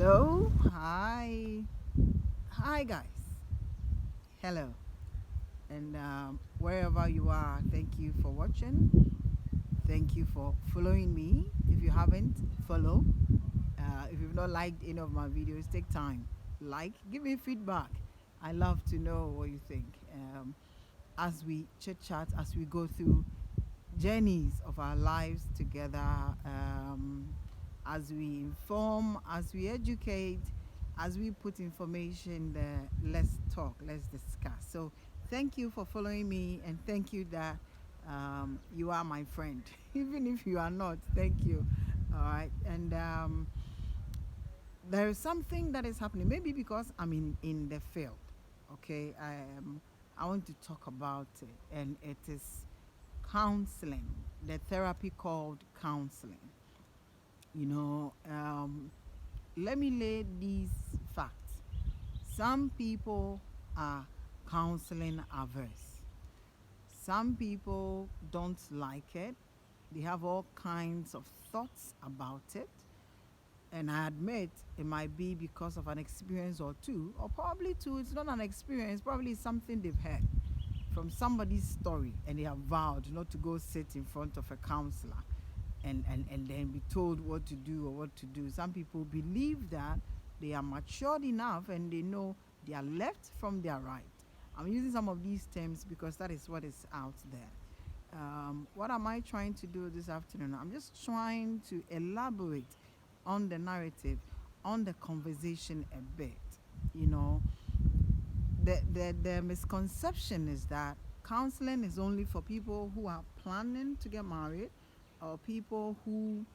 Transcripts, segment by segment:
Hello. Hi. Hi, guys. Hello. And wherever you are, thank you for watching. Thank you for following me. If you haven't, follow. If you've not liked any of my videos, take time. Like, give me feedback. I love to know what you think. As we chit chat, as we go through journeys of our lives together, as we inform, as we educate, as we put information there, let's talk, let's discuss. So, thank you for following me, and thank you that you are my friend. Even if you are not, thank you. All right. And there is something that is happening, maybe because I'm in the field. Okay. I want to talk about it, and it is counseling, the therapy called counseling. You know, let me lay these facts. Some people are counseling averse. Some people don't like it. They have all kinds of thoughts about it. And I admit it might be because of an experience or two, or probably two, it's not an experience, probably something they've heard from somebody's story, and they have vowed not to go sit in front of a counselor and then be told what to do or what to do. Some people believe that they are matured enough and they know they are left from their right. I'm using some of these terms because that is what is out there. What am I trying to do this afternoon? I'm just trying to elaborate on the narrative, on the conversation a bit. You know, the misconception is that counseling is only for people who are planning to get married or people who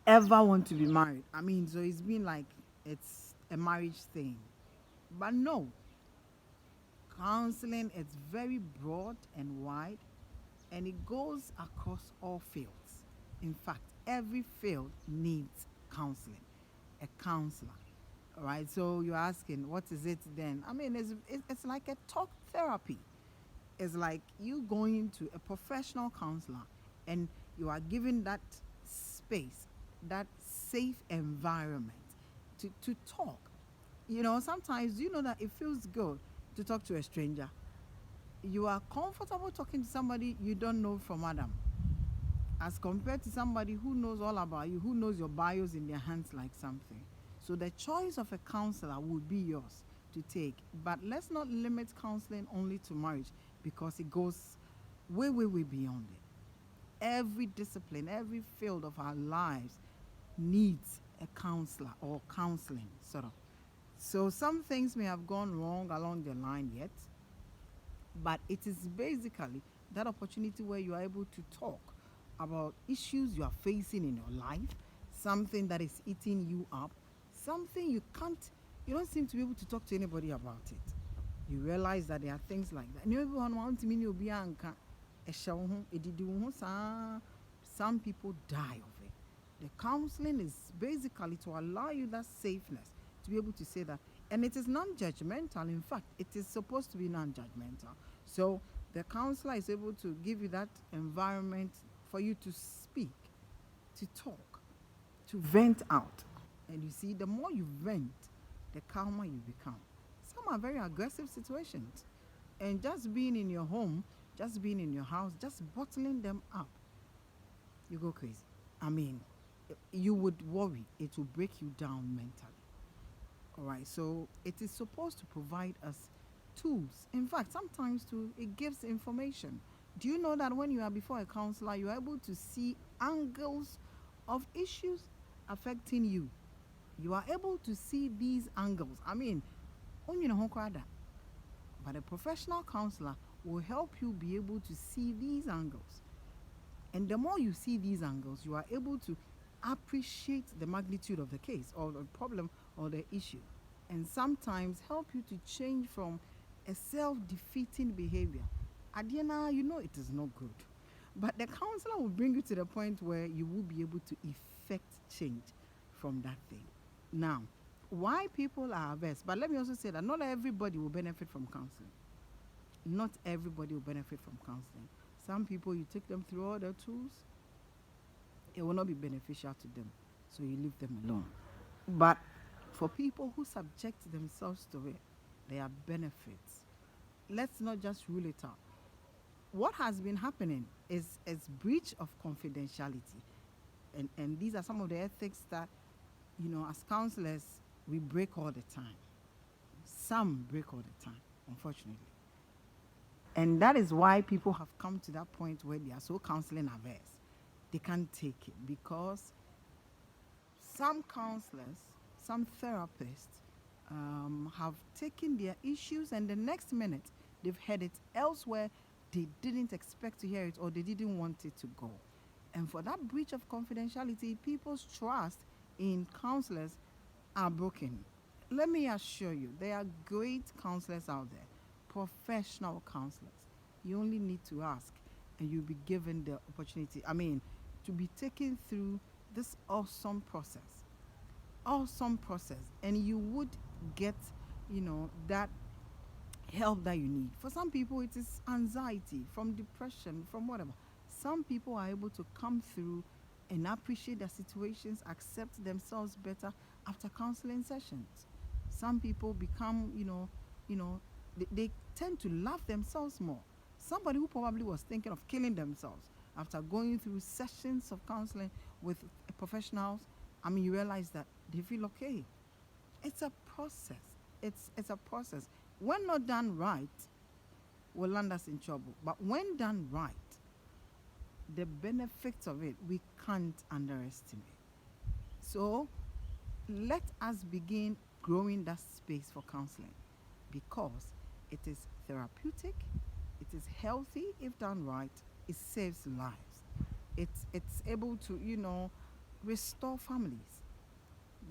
ever want to be married. I mean, so it's been like it's a marriage thing. But no, counseling is very broad and wide, and it goes across all fields. In fact, every field needs counseling, a counselor. All right, so you're asking, what is it then? I mean, it's like a talk therapy. It's like you going to a professional counselor and you are given that space, that safe environment to talk. You know, sometimes you know that it feels good to talk to a stranger. You are comfortable talking to somebody you don't know from Adam, as compared to somebody who knows all about you, who knows your bios in their hands like something. So the choice of a counselor would be yours to take. But let's not limit counseling only to marriage because it goes way, way, way beyond it. Every discipline, every field of our lives needs a counselor or counseling, sort of. So some things may have gone wrong along the line yet, but it is basically that opportunity where you are able to talk about issues you are facing in your life, something that is eating you up, something you don't seem to be able to talk to anybody about it. You realize that there are things like that. Some people die of it. The counseling is basically to allow you that safeness to be able to say that. And it is non judgmental. In fact, it is supposed to be non judgmental. So the counselor is able to give you that environment for you to speak, to talk, to vent out. And you see, the more you vent, the calmer you become. Some are very aggressive situations. And just being in your home, just being in your house, just bottling them up, you go crazy. I mean, you would worry. It will break you down mentally. All right, so it is supposed to provide us tools. In fact, sometimes too, it gives information. Do you know that when you are before a counselor, you are able to see angles of issues affecting you? You are able to see these angles. I mean, but a professional counselor will help you be able to see these angles. And the more you see these angles, you are able to appreciate the magnitude of the case or the problem or the issue. And sometimes help you to change from a self-defeating behavior. At the end, you know it is not good. But the counselor will bring you to the point where you will be able to effect change from that thing. Now, why people are averse, but let me also say that not everybody will benefit from counseling. Not everybody will benefit from counseling. Some people, you take them through all the tools, it will not be beneficial to them. So you leave them alone. But for people who subject themselves to it, there are benefits. Let's not just rule it out. What has been happening is breach of confidentiality. And these are some of the ethics that, as counselors, we break all the time. Some break all the time, unfortunately. And that is why people have come to that point where they are so counseling averse. They can't take it because some counselors, some therapists have taken their issues and the next minute they've heard it elsewhere. They didn't expect to hear it or they didn't want it to go. And for that breach of confidentiality, people's trust in counselors are broken. Let me assure you, there are great counselors out there, professional counselors. You only need to ask, and you'll be given the opportunity. To be taken through this awesome process, and you would get, that help that you need. For some people, it is anxiety, from depression, from whatever. Some people are able to come through and appreciate their situations, accept themselves better after counseling sessions. Some people become, they tend to love themselves more. Somebody who probably was thinking of killing themselves after going through sessions of counseling with professionals, you realize that they feel okay. It's a process. It's a process. When not done right, will land us in trouble. But when done right, the benefits of it we can't underestimate. So let us begin growing that space for counseling because it is therapeutic, it is healthy if done right, it saves lives. It's able to, restore families.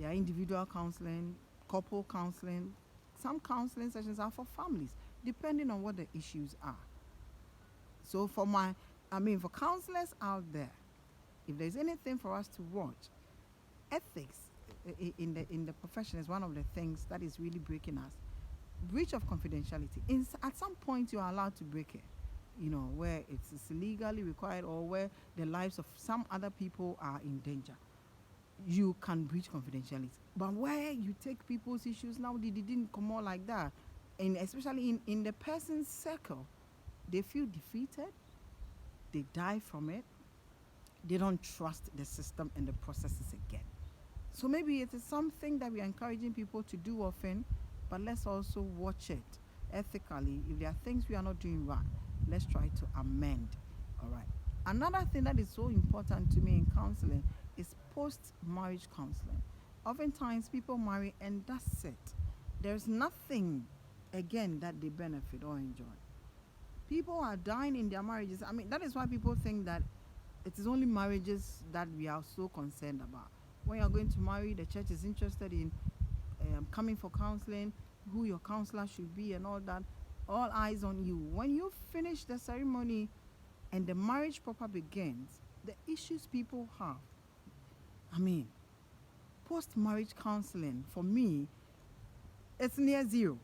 There are individual counseling, couple counseling. Some counseling sessions are for families, depending on what the issues are. So for counselors out there, if there's anything for us to watch, ethics in the profession is one of the things that is really breaking us. Breach of confidentiality. At some point, you are allowed to break it. Where it's legally required or where the lives of some other people are in danger. You can breach confidentiality. But where you take people's issues now, they didn't come out like that. And especially in the person's circle, they feel defeated, they die from it, they don't trust the system and the processes again. So maybe it is something that we are encouraging people to do often, but let's also watch it ethically. If there are things we are not doing right, let's try to amend. All right. Another thing that is so important to me in counseling is post-marriage counseling. Oftentimes people marry and that's it. There's nothing again that they benefit or enjoy. People are dying in their marriages. That is why people think that it is only marriages that we are so concerned about. When you're going to marry, the church is interested in coming for counseling, who your counselor should be, and all that. All eyes on you. When you finish the ceremony and the marriage proper begins, the issues people have, post-marriage counseling, for me, it's near zero.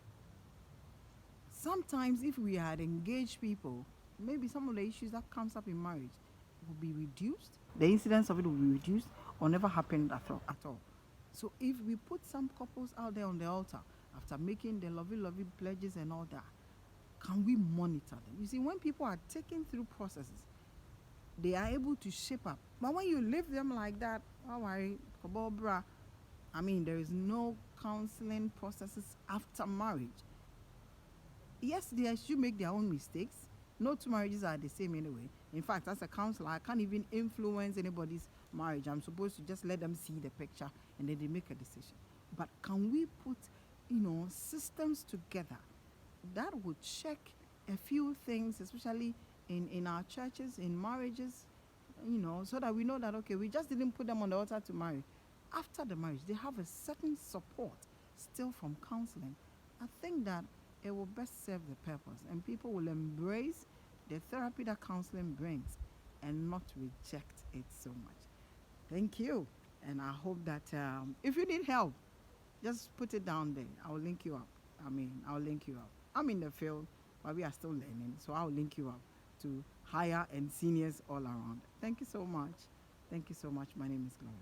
Sometimes if we had engaged people, maybe some of the issues that comes up in marriage will be reduced. The incidence of it will be reduced or never happened at all. So if we put some couples out there on the altar after making the lovey pledges and all that, can we monitor them? You see, when people are taken through processes, they are able to shape up. But when you leave them like that, there is no counseling processes after marriage. Yes, they should make their own mistakes. No two marriages are the same anyway. In fact, as a counselor, I can't even influence anybody's marriage. I'm supposed to just let them see the picture and then they make a decision. But can we put, systems together that would check a few things, especially in our churches, in marriages, so that we know that, okay, we just didn't put them on the altar to marry. After the marriage, they have a certain support still from counseling. I think that it will best serve the purpose and people will embrace the therapy that counseling brings and not reject it so much. Thank you. And I hope that if you need help, just put it down there. I'll link you up. I'll link you up. I'm in the field, but we are still learning. So I'll link you up to higher and seniors all around. Thank you so much. Thank you so much. My name is Gloria.